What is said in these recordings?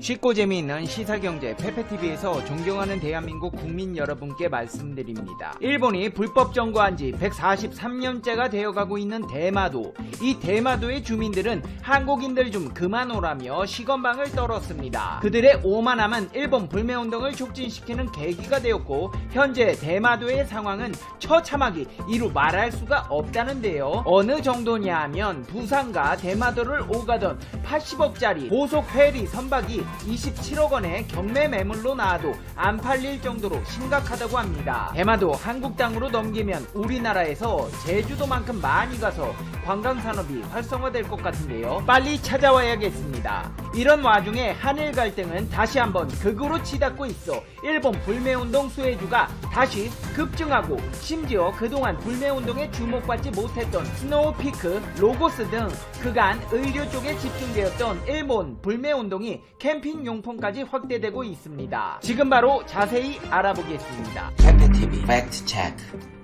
쉽고 재미있는 시사경제 페페TV에서 존경하는 대한민국 국민 여러분께 말씀드립니다. 일본이 불법 점거한 지 143년째가 되어가고 있는 대마도. 이 대마도의 주민들은 한국인들 좀 그만 오라며 시건방을 떨었습니다. 그들의 오만함은 일본 불매운동을 촉진시키는 계기가 되었고, 현재 대마도의 상황은 처참하기 이루 말할 수가 없다는데요. 어느 정도냐 하면 부산과 대마도를 오가던 80억짜리 고속 페리 선박이 27억 원의 경매 매물로 나와도 안 팔릴 정도로 심각하다고 합니다. 대마도 한국 땅으로 넘기면 우리나라에서 제주도만큼 많이 가서 관광산업이 활성화될 것 같은데요. 빨리 찾아와야겠습니다. 이런 와중에 한일 갈등은 다시 한번 극으로 치닫고 있어 일본 불매운동 수혜주가 다시 급증하고, 심지어 그동안 불매운동에 주목받지 못했던 스노우피크, 로고스 등 그간 의료 쪽에 집중되었던 일본 불매운동이 캠핑용품까지 확대되고 있습니다. 지금 바로 자세히 알아보겠습니다. 페페TV 팩트 체크.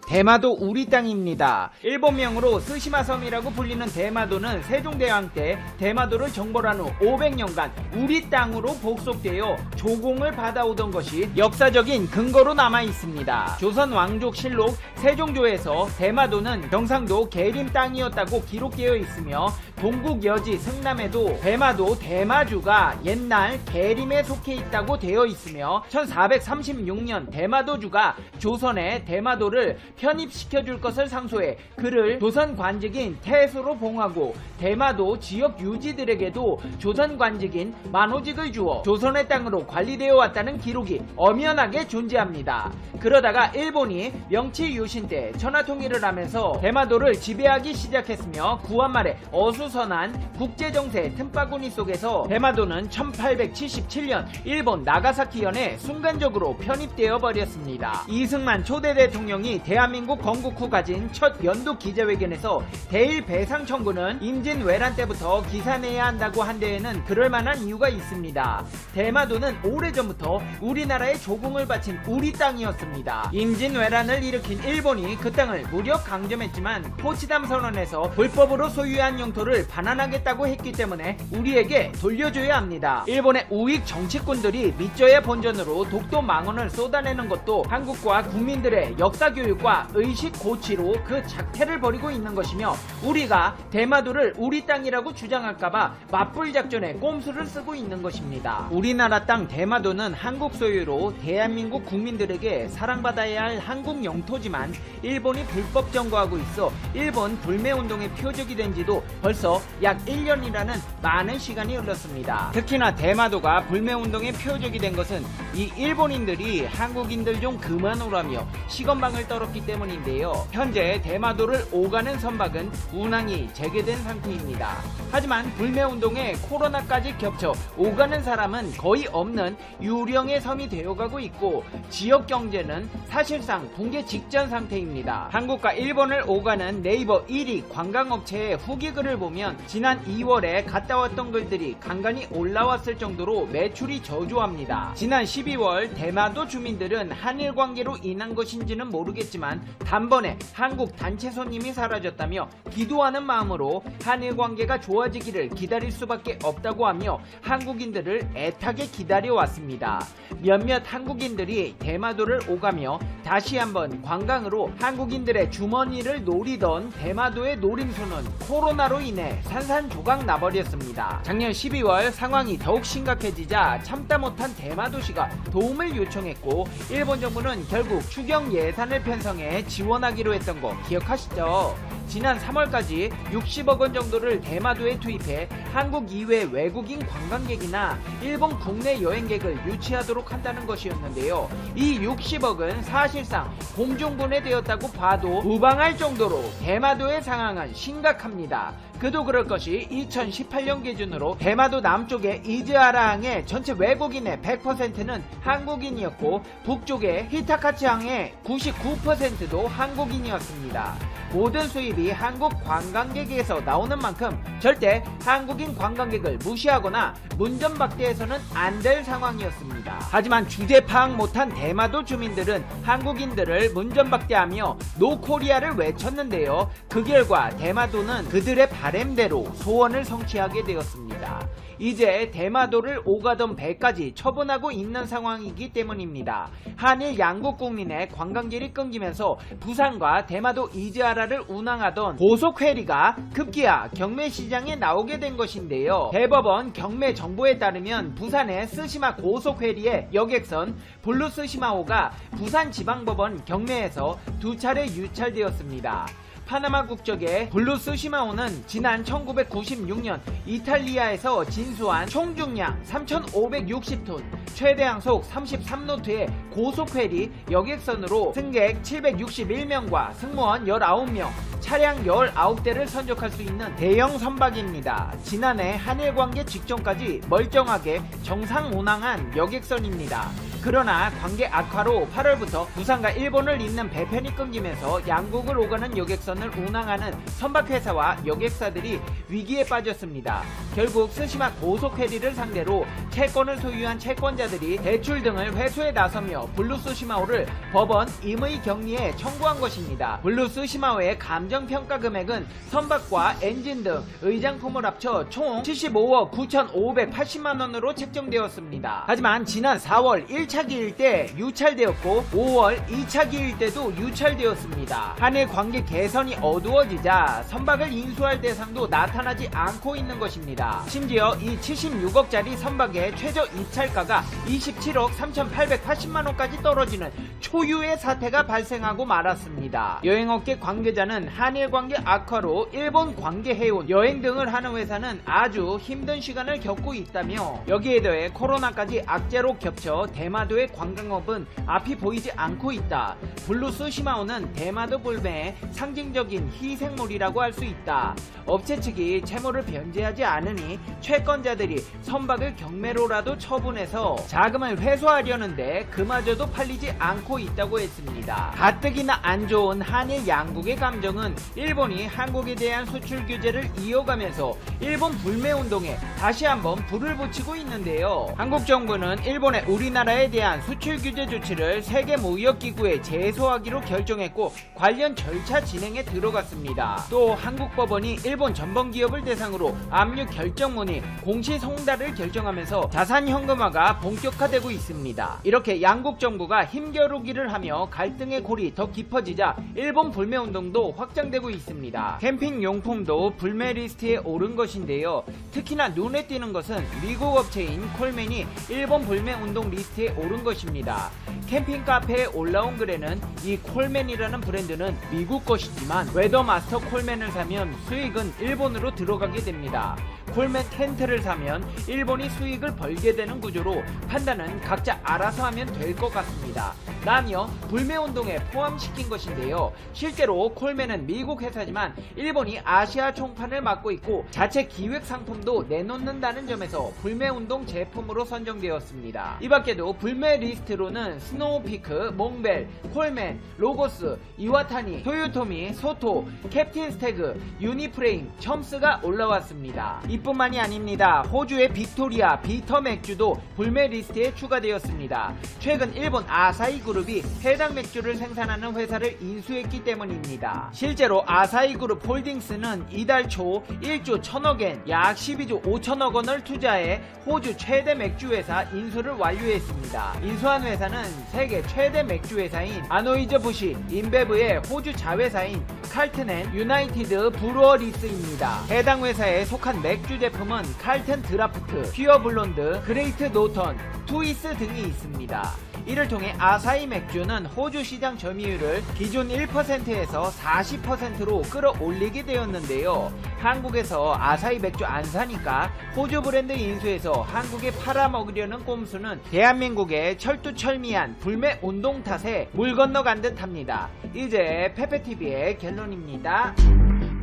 대마도 우리 땅입니다. 일본명으로 스시마 섬이라고 불리는 대마도는 세종대왕 때 대마도를 정벌한 후 500년간 우리 땅으로 복속되어 조공을 받아오던 것이 역사적인 근거로 남아 있습니다. 조선 왕족 실록 세종조에서 대마도는 경상도 계림 땅이었다고 기록되어 있으며, 동국여지 승남에도 대마도 대마주가 옛날 계림에 속해 있다고 되어 있으며, 1436년 대마도주가 조선에 대마도를 편입시켜줄 것을 상소해 그를 조선 관직인 태수로 봉하고, 대마도 지역 유지들에게도 조선 관직인 만호직을 주어 조선의 땅으로 관리되어 왔다는 기록이 엄연하게 존재합니다. 그러다가 일본이 명치 유신 때 천하통일을 하면서 대마도를 지배하기 시작했으며, 구한 말에 어수선한 국제정세 틈바구니 속에서 대마도는 1877년 일본 나가사키현에 순간적으로 편입되어 버렸습니다. 이승만 초대 대통령이 대한민국 건국 후 가진 첫 연도 기자회견에서 대일 배상 청구는 임진왜란 때부터 기산해야 한다고 한 데에는 그럴만한 이유가 있습니다. 대마도는 오래전부터 우리나라의 조공을 바친 우리 땅이었습니다. 임진왜란을 일으킨 일본이 그 땅을 무력 강점했지만 포치담 선언에서 불법으로 소유한 영토를 반환하겠다고 했기 때문에 우리에게 돌려줘야 합니다. 일본의 우익 정치꾼들이 믿져야 본전으로 독도 망언을 쏟아내는 것도 한국과 국민들의 역사교육과 의식 고취로 그 작태를 벌이고 있는 것이며, 우리가 대마도를 우리 땅이라고 주장할까봐 맞불 작전에 꼼수를 쓰고 있는 것입니다. 우리나라 땅 대마도는 한국 소유로 대한민국 국민들에게 사랑받아야 할 한국 영토지만, 일본이 불법 점거하고 있어 일본 불매운동의 표적이 된 지도 벌써 약 1년이라는 많은 시간이 흘렀습니다. 특히나 대마도가 불매운동의 표적이 된 것은 이 일본인들이 한국인들 좀 그만 오라며 시건방을 떨었기 때문인데요. 현재 대마도를 오가는 선박은 운항이 재개된 상태입니다. 하지만 불매운동에 코로나까지 겹쳐 오가는 사람은 거의 없는 유령의 섬이 되어가고 있고, 지역 경제는 사실상 붕괴 직전 상태입니다. 한국과 일본을 오가는 네이버 1위 관광업체의 후기글을 보면 지난 2월에 갔다 왔던 글들이 간간히 올라왔을 정도로 매출이 저조합니다. 지난 12월 대마도 주민들은 한일 관계로 인한 것인지는 모르겠지만 단번에 한국 단체 손님이 사라졌다며 기도하는 마음으로 한일 관계가 좋아지기를 기다릴 수밖에 없다고 하며 한국인들을 애타게 기다려왔습니다. 몇몇 한국인들이 대마도를 오가며 다시 한번 관광으로 한국인들의 주머니를 노리던 대마도의 노림수는 코로나로 인해 산산조각 나버렸습니다. 작년 12월 상황이 더욱 심각해지자 참다 못한 대마도시가 도움을 요청했고, 일본 정부는 결국 추경 예산을 편성해 지원하기로 했던 거 기억하시죠? 지난 3월까지 60억 원 정도를 대마도에 투입해 한국 이외 외국인 관광객이나 일본 국내 여행객을 유치하도록 한다는 것이었는데요. 이 60억은 사실상 공중분해되었다고 봐도 무방할 정도로 대마도의 상황은 심각합니다. 그도 그럴 것이 2018년 기준으로 대마도 남쪽의 이즈아라항의 전체 외국인의 100%는 한국인이었고, 북쪽의 히타카치항의 99%도 한국인이었습니다. 모든 수입이 한국 관광객에서 나오는 만큼 절대 한국인 관광객을 무시하거나 문전박대해서는 안 될 상황이었습니다. 하지만 주제 파악 못한 대마도 주민들은 한국인들을 문전박대하며 노코리아를 외쳤는데요. 그 결과 대마도는 그들의 바램대로 소원을 성취하게 되었습니다. 이제 대마도를 오가던 배까지 처분하고 있는 상황이기 때문입니다. 한일 양국 국민의 관광길이 끊기면서 부산과 대마도 이즈아라를 운항하던 고속회리가 급기야 경매시장에 나오게 된 것인데요. 대법원 경매 정보에 따르면 부산의 스시마 고속회리의 여객선 블루 스시마호가 부산지방법원 경매에서 2차례 유찰되었습니다. 파나마 국적의 블루 스시마호는 지난 1996년 이탈리아에서 진수한 총 중량 3,560톤, 최대 항속 33노트의 고속회리 여객선으로 승객 761명과 승무원 19명, 차량 19대를 선적할 수 있는 대형 선박입니다. 지난해 한일 관계 직전까지 멀쩡하게 정상 운항한 여객선입니다. 그러나 관계 악화로 8월부터 부산과 일본을 잇는 배편이 끊기면서 양국을 오가는 여객선을 운항하는 선박회사와 여객사들이 위기에 빠졌습니다. 결국 스시마 고속회리를 상대로 채권을 소유한 채권자들이 대출 등을 회수에 나서며 블루 스시마호를 법원 임의 격리에 청구한 것입니다. 블루 스시마호의 감정평가 금액은 선박과 엔진 등 의장품을 합쳐 총 75억 9,580만원으로 책정되었습니다. 하지만 지난 4월 1차 기일 때 유찰되었고 5월 2차 기일 때도 유찰되었습니다. 한일 관계 개선이 어두워지자 선박을 인수할 대상도 나타나지 않고 있는 것입니다. 심지어 이 76억짜리 선박의 최저 입찰가가 27억 3,880만원까지 떨어지는 초유의 사태가 발생하고 말았습니다. 여행업계 관계자는 한일 관계 악화로 일본 관계해온 여행 등을 하는 회사는 아주 힘든 시간을 겪고 있다며, 여기에 더해 코로나까지 악재로 겹쳐 대마도의 관광업은 앞이 보이지 않고 있다. 블루 스시마호는 대마도 불매의 상징적인 희생물이라고 할 수 있다. 업체 측이 채무를 변제하지 않으니 채권자들이 선박을 경매로라도 처분해서 자금을 회수하려는데 그마저도 팔리지 않고 있다고 했습니다. 가뜩이나 안 좋은 한일 양국의 감정은 일본이 한국에 대한 수출 규제를 이어가면서 일본 불매운동에 다시 한번 불을 붙이고 있는데요. 한국 정부는 일본의 우리나라에 대한 수출 규제 조치를 세계무역기구에 제소하기로 결정했고 관련 절차 진행에 들어갔습니다. 또 한국 법원이 일본 전범기업을 대상으로 압류 결정문이 공시 송달을 결정하면서 자산 현금화가 본격화되고 있습니다. 이렇게 양국 정부가 힘겨루기를 하며 갈등의 골이 더 깊어지자 일본 불매운동도 확장되고 있습니다. 캠핑 용품도 불매 리스트에 오른 것인데요. 특히나 눈에 띄는 것은 미국 업체인 콜맨이 일본 불매운동 리스트에 오른 것입니다. 캠핑 카페에 올라온 글에는 이 콜맨이라는 브랜드는 미국 것이지만 웨더마스터 콜맨을 사면 수익은 일본으로 들어가게 됩니다. 콜맨 텐트를 사면 일본이 수익을 벌게 되는 구조로 판단은 각자 알아서 하면 될 것 같습니다. 라며 불매운동에 포함시킨 것인데요. 실제로 콜맨은 미국 회사지만 일본이 아시아 총판을 맡고 있고 자체 기획 상품도 내놓는다는 점에서 불매운동 제품으로 선정되었습니다. 이 밖에도 불매 리스트로는 스노우피크, 몽벨, 콜맨, 로고스, 이와타니, 토요토미, 소토, 캡틴 스태그, 유니프레임, 첨스가 올라왔습니다. 이뿐만이 아닙니다. 호주의 빅토리아, 비터 맥주도 불매 리스트에 추가되었습니다. 최근 일본 아사히 그룹이 해당 맥주를 생산하는 회사를 인수했기 때문입니다. 실제로 아사히 그룹 홀딩스는 이달 초 1조 1000억엔, 약 12조 5천억 원을 투자해 호주 최대 맥주 회사 인수를 완료했습니다. 인수한 회사는 세계 최대 맥주 회사인 아노이저부시 인베브의 호주 자회사인 칼튼 앤 유나이티드 브루어리스입니다. 해당 회사에 속한 맥주 제품은 칼튼 드라프트, 퓨어 블론드, 그레이트 노턴, 트위스 등이 있습니다. 이를 통해 아사히 맥주는 호주 시장 점유율을 기존 1%에서 40%로 끌어올리게 되었는데요. 한국에서 아사히 맥주 안 사니까 호주 브랜드 인수해서 한국에 팔아먹으려는 꼼수는 대한민국의 철두철미한 불매 운동 탓에 물 건너간 듯 합니다. 이제 페페TV의 결론입니다.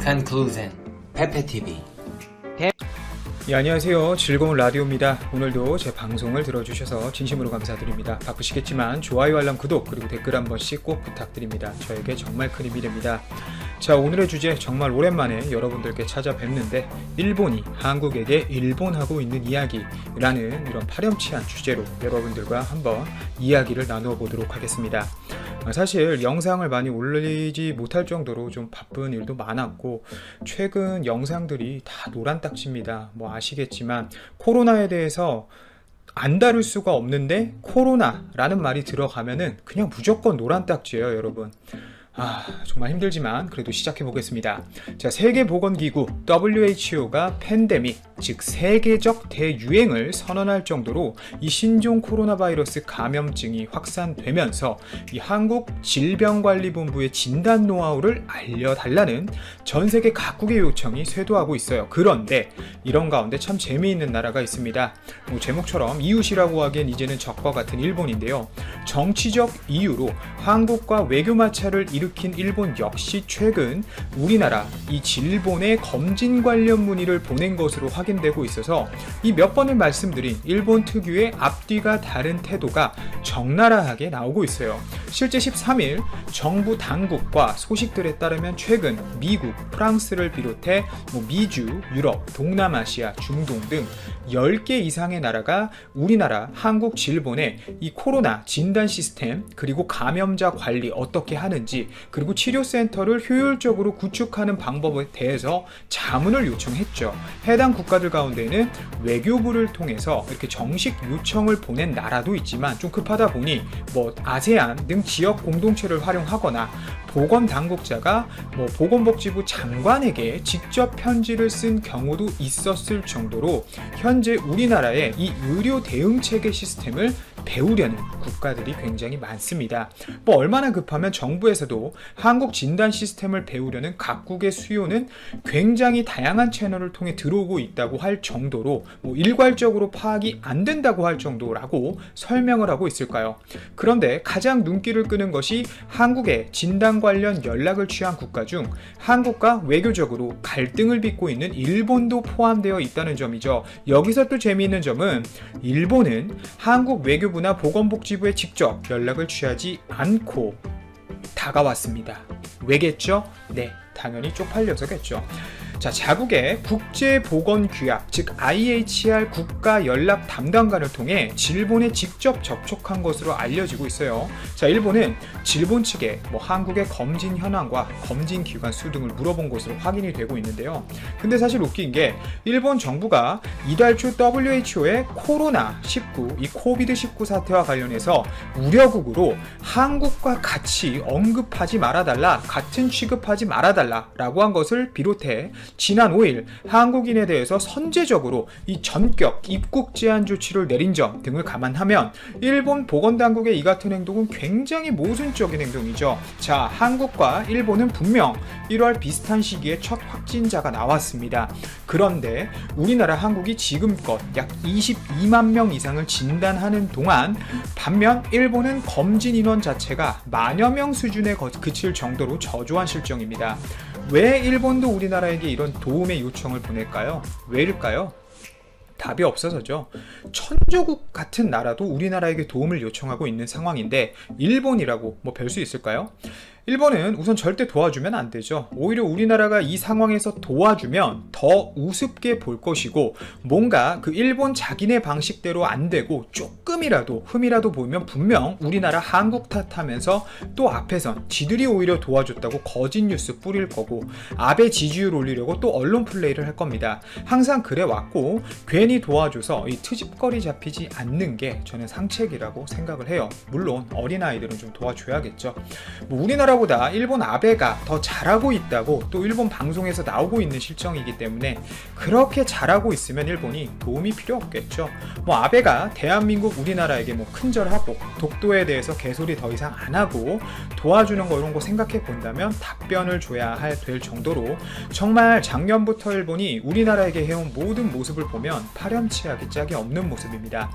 Conclusion. 페페TV. 예, 안녕하세요. 즐거운 라디오입니다. 오늘도 제 방송을 들어주셔서 진심으로 감사드립니다. 바쁘시겠지만 좋아요, 알람, 구독, 그리고 댓글 한 번씩 꼭 부탁드립니다. 저에게 정말 큰 힘이 됩니다. 자, 오늘의 주제 정말 오랜만에 여러분들께 찾아뵙는데, 일본이 한국에게 일본하고 있는 이야기라는 이런 파렴치한 주제로 여러분들과 한번 이야기를 나누어 보도록 하겠습니다. 사실 영상을 많이 올리지 못할 정도로 좀 바쁜 일도 많았고 최근 영상들이 다 노란 딱지입니다. 뭐 아시겠지만 코로나에 대해서 안 다룰 수가 없는데 코로나라는 말이 들어가면은 그냥 무조건 노란 딱지예요, 여러분. 정말 힘들지만 그래도 시작해 보겠습니다. 자, 세계보건기구 WHO가 팬데믹, 즉 세계적 대유행을 선언할 정도로 이 신종 코로나 바이러스 감염증이 확산되면서 이 한국질병관리본부의 진단 노하우를 알려달라는 전 세계 각국의 요청이 쇄도하고 있어요. 그런데 이런 가운데 참 재미있는 나라가 있습니다. 제목처럼 이웃이라고 하기엔 이제는 적과 같은 일본인데요. 정치적 이유로 한국과 외교 마찰을 일으킨 일본 역시 최근 우리나라 이 질본에 검진 관련 문의를 보낸 것으로 확인되고 있어서 이 몇 번을 말씀드린 일본 특유의 앞뒤가 다른 태도가 적나라하게 나오고 있어요. 실제 13일 정부 당국과 소식들에 따르면 최근 미국, 프랑스를 비롯해 미주, 유럽, 동남아시아, 중동 등 10개 이상의 나라가 우리나라, 한국, 질본의 이 코로나 진단 시스템 그리고 감염자 관리 어떻게 하는지 그리고 치료센터를 효율적으로 구축하는 방법에 대해서 자문을 요청했죠. 해당 국가들 가운데는 외교부를 통해서 이렇게 정식 요청을 보낸 나라도 있지만 좀 급하다 보니 아세안 등 지역 공동체를 활용하거나 보건당국자가 보건복지부 장관에게 직접 편지를 쓴 경우도 있었을 정도로 현재 우리나라의 이 의료 대응체계 시스템을 배우려는 국가들이 굉장히 많습니다. 얼마나 급하면 정부에서도 한국 진단 시스템을 배우려는 각국의 수요는 굉장히 다양한 채널을 통해 들어오고 있다고 할 정도로 일괄적으로 파악이 안 된다고 할 정도라고 설명을 하고 있을까요? 그런데 가장 눈길을 끄는 것이 한국의 진단 관련 연락을 취한 국가 중 한국과 외교적으로 갈등을 빚고 있는 일본도 포함되어 있다는 점이죠. 여기서 또 재미있는 점은 일본은 한국 외교부나 보건복지부에 직접 연락을 취하지 않고 다가왔습니다. 왜겠죠? 네, 당연히 쪽팔려서겠죠. 자, 자국의 국제보건규약, 즉 IHR 국가연락 담당관을 통해 질본에 직접 접촉한 것으로 알려지고 있어요. 자, 일본은 질본 측에 한국의 검진 현황과 검진 기관 수 등을 물어본 것으로 확인이 되고 있는데요. 근데 사실 웃긴 게 일본 정부가 이달 초 WHO의 코로나19, 이 코비드19 사태와 관련해서 우려국으로 한국과 같이 언급하지 말아달라, 같은 취급하지 말아달라라고 한 것을 비롯해 지난 5일 한국인에 대해서 선제적으로 이 전격 입국 제한 조치를 내린 점 등을 감안하면 일본 보건당국의 이 같은 행동은 굉장히 모순적인 행동이죠. 자, 한국과 일본은 분명 1월 비슷한 시기에 첫 확진자가 나왔습니다. 그런데 우리나라, 한국이 지금껏 약 22만 명 이상을 진단하는 동안 반면 일본은 검진 인원 자체가 만여 명 수준에 그칠 정도로 저조한 실정입니다. 왜 일본도 우리나라에게 이런 도움의 요청을 보낼까요? 왜일까요? 답이 없어서죠. 천조국 같은 나라도 우리나라에게 도움을 요청하고 있는 상황인데 일본이라고 별 수 있을까요? 일본은 우선 절대 도와주면 안 되죠. 오히려 우리나라가 이 상황에서 도와주면 더 우습게 볼 것이고 뭔가 그 일본 자기네 방식대로 안 되고 조금이라도 흠이라도 보이면 분명 우리나라 한국 탓하면서 또 앞에선 지들이 오히려 도와줬다고 거짓 뉴스 뿌릴 거고 아베 지지율 올리려고 또 언론 플레이를 할 겁니다. 항상 그래 왔고 괜히 도와줘서 이 트집거리 잡히지 않는 게 저는 상책이라고 생각을 해요. 물론 어린아이들은 좀 도와줘야겠죠. 우리나라 보다 일본 아베가 더 잘하고 있다고 또 일본 방송에서 나오고 있는 실정이기 때문에 그렇게 잘하고 있으면 일본이 도움이 필요 없겠죠. 아베가 대한민국 우리나라에게 큰절하고 독도에 대해서 개소리 더 이상 안 하고 도와주는 거 이런 거 생각해 본다면 답변을 줘야 될 정도로 정말 작년부터 일본이 우리나라에게 해온 모든 모습을 보면 파렴치하기 짝이 없는 모습입니다.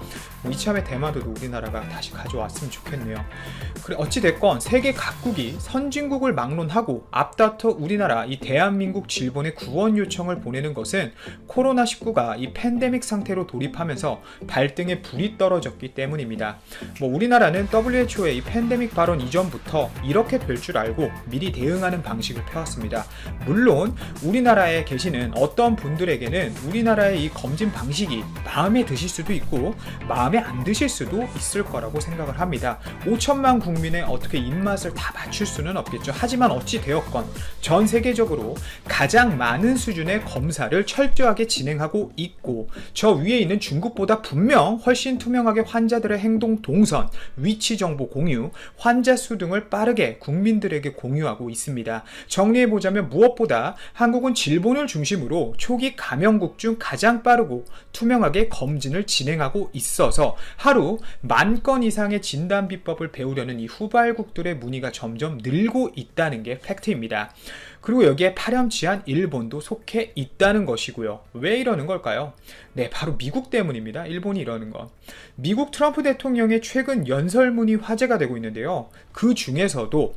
이참에 대마도도 우리나라가 다시 가져왔으면 좋겠네요. 그래, 어찌됐건 세계 각국이 선진국을 막론하고 앞다퉈 우리나라 이 대한민국 질본에 구원 요청을 보내는 것은 코로나19가 이 팬데믹 상태로 돌입하면서 발등에 불이 떨어졌기 때문입니다. 우리나라는 WHO의 이 팬데믹 발언 이전부터 이렇게 될 줄 알고 미리 대응하는 방식을 펴왔습니다. 물론 우리나라에 계시는 어떤 분들에게는 우리나라의 이 검진 방식이 마음에 드실 수도 있고 마음에 안 드실 수도 있을 거라고 생각을 합니다. 5천만 국민의 어떻게 입맛을 다 맞출 수는 없겠죠. 하지만 어찌 되었건 전 세계적으로 가장 많은 수준의 검사를 철저하게 진행하고 있고 저 위에 있는 중국보다 분명 훨씬 투명하게 환자들의 행동 동선, 위치 정보 공유, 환자 수 등을 빠르게 국민들에게 공유하고 있습니다. 정리해보자면 무엇보다 한국은 질본을 중심으로 초기 감염국 중 가장 빠르고 투명하게 검진을 진행하고 있어서 하루 10,000건 이상의 진단 비법을 배우려는 이 후발국들의 문의가 점점 늘고 있다는 게 팩트입니다. 그리고 여기에 파렴치한 일본도 속해 있다는 것이고요. 왜 이러는 걸까요? 네, 바로 미국 때문입니다. 일본이 이러는 건. 미국 트럼프 대통령의 최근 연설문이 화제가 되고 있는데요. 그 중에서도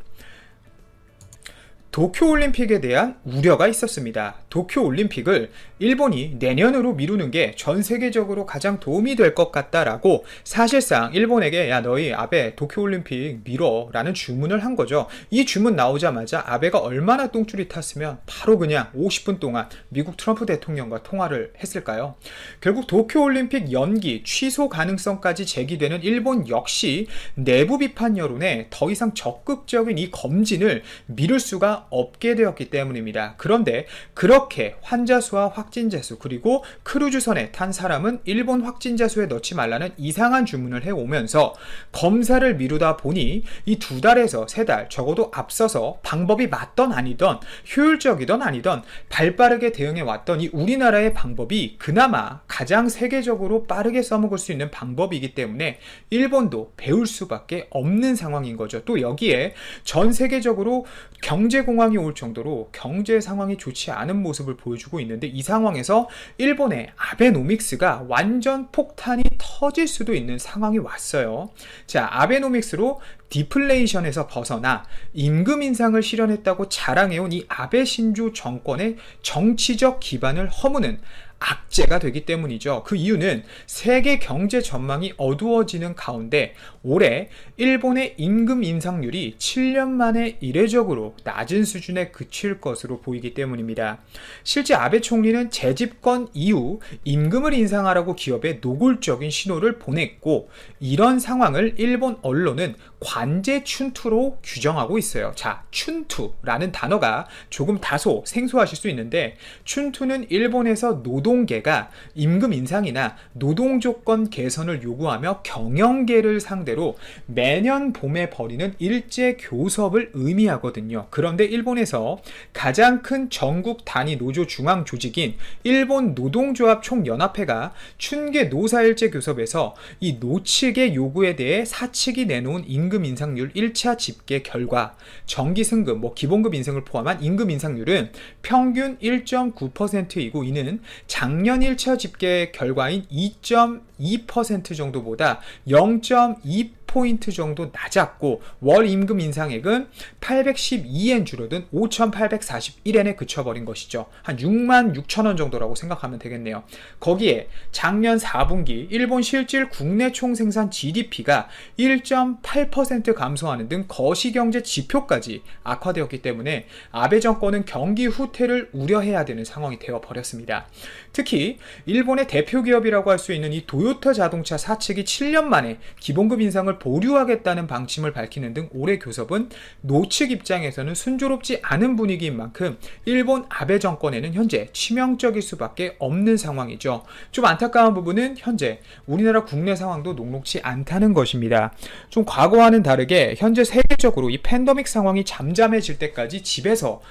도쿄올림픽에 대한 우려가 있었습니다. 도쿄올림픽을 일본이 내년으로 미루는 게 전 세계적으로 가장 도움이 될 것 같다라고 사실상 일본에게 야 너희 아베 도쿄올림픽 미뤄 라는 주문을 한 거죠. 이 주문 나오자마자 아베가 얼마나 똥줄이 탔으면 바로 그냥 50분 동안 미국 트럼프 대통령과 통화를 했을까요? 결국 도쿄올림픽 연기 취소 가능성까지 제기되는 일본 역시 내부 비판 여론에 더 이상 적극적인 이 검진을 미룰 수가 없게 되었기 때문입니다. 그런데 그렇게 환자 수와 확진자 수 그리고 크루즈선에 탄 사람은 일본 확진자 수에 넣지 말라는 이상한 주문을 해오면서 검사를 미루다 보니 이 2달에서 3달 적어도 앞서서 방법이 맞던 아니던 효율적이던 아니던 발빠르게 대응해왔던 이 우리나라의 방법이 그나마 가장 세계적으로 빠르게 써먹을 수 있는 방법이기 때문에 일본도 배울 수밖에 없는 상황인 거죠. 또 여기에 전 세계적으로 경제공황이 올 정도로 경제 상황이 좋지 않은 모습을 보여주고 있는데 이 상황에서 일본의 아베노믹스가 완전 폭탄이 터질 수도 있는 상황이 왔어요. 자, 아베노믹스로 디플레이션에서 벗어나 임금 인상을 실현했다고 자랑해온 이 아베 신조 정권의 정치적 기반을 허무는 악재가 되기 때문이죠. 그 이유는 세계 경제 전망이 어두워지는 가운데 올해 일본의 임금 인상률이 7년 만에 이례적으로 낮은 수준에 그칠 것으로 보이기 때문입니다. 실제 아베 총리는 재집권 이후 임금을 인상하라고 기업에 노골적인 신호를 보냈고 이런 상황을 일본 언론은 관제 춘투로 규정하고 있어요. 자, 춘투라는 단어가 조금 다소 생소하실 수 있는데 춘투는 일본에서 노동계가 임금 인상이나 노동 조건 개선을 요구하며 경영계를 상대로 매년 봄에 벌이는 일제 교섭을 의미하거든요. 그런데 일본에서 가장 큰 전국 단위 노조 중앙 조직인 일본 노동조합 총연합회가 춘계 노사일제 교섭에서 이 노측의 요구에 대해 사측이 내놓은 임금 인상률 1차 집계 결과 정기 승급, 기본급 인상을 포함한 임금 인상률은 평균 1.9%이고 이는 작년 1차 집계 결과인 2.2% 정도보다 0.2% 정도 낮았고 월 임금 인상액은 812엔 줄어든 5,841엔에 그쳐버린 것이죠. 한 66,000원 정도라고 생각하면 되겠네요. 거기에 작년 4분기 일본 실질 국내 총생산 GDP가 1.8% 감소하는 등 거시경제 지표까지 악화되었기 때문에 아베 정권은 경기 후퇴를 우려해야 되는 상황이 되어버렸습니다. 특히 일본의 대표 기업이라고 할 수 있는 이 도요타 자동차 사측이 7년 만에 기본급 인상을 보류하겠다는 방침을 밝히는 등 올해 교섭은 노측 입장에서는 순조롭지 않은 분위기인 만큼 일본 아베 정권에는 현재 치명적일 수밖에 없는 상황이죠. 좀 안타까운 부분은 현재 우리나라 국내 상황도 녹록지 않다는 것입니다. 좀 과거와는 다르게 현재 세계적으로 이 팬데믹 상황이 잠잠해질 때까지 집에서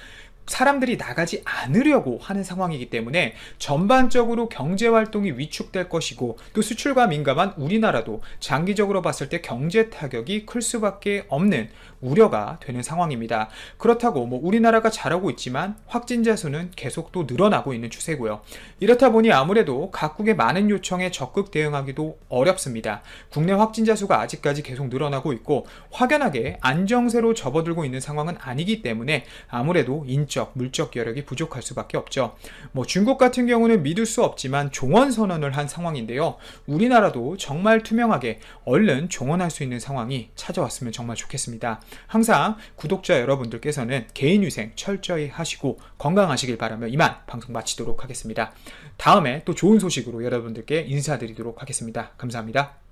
사람들이 나가지 않으려고 하는 상황이기 때문에 전반적으로 경제 활동이 위축될 것이고 또 수출과 민감한 우리나라도 장기적으로 봤을 때 경제 타격이 클 수밖에 없는 우려가 되는 상황입니다. 그렇다고 우리나라가 잘하고 있지만 확진자 수는 계속 또 늘어나고 있는 추세고요. 이렇다 보니 아무래도 각국의 많은 요청에 적극 대응하기도 어렵습니다. 국내 확진자 수가 아직까지 계속 늘어나고 있고 확연하게 안정세로 접어들고 있는 상황은 아니기 때문에 아무래도 인적, 물적 여력이 부족할 수밖에 없죠. 중국 같은 경우는 믿을 수 없지만 종원 선언을 한 상황인데요. 우리나라도 정말 투명하게 얼른 종원할 수 있는 상황이 찾아왔으면 정말 좋겠습니다. 항상 구독자 여러분들께서는 개인위생 철저히 하시고 건강하시길 바라며 이만 방송 마치도록 하겠습니다. 다음에 또 좋은 소식으로 여러분들께 인사드리도록 하겠습니다. 감사합니다.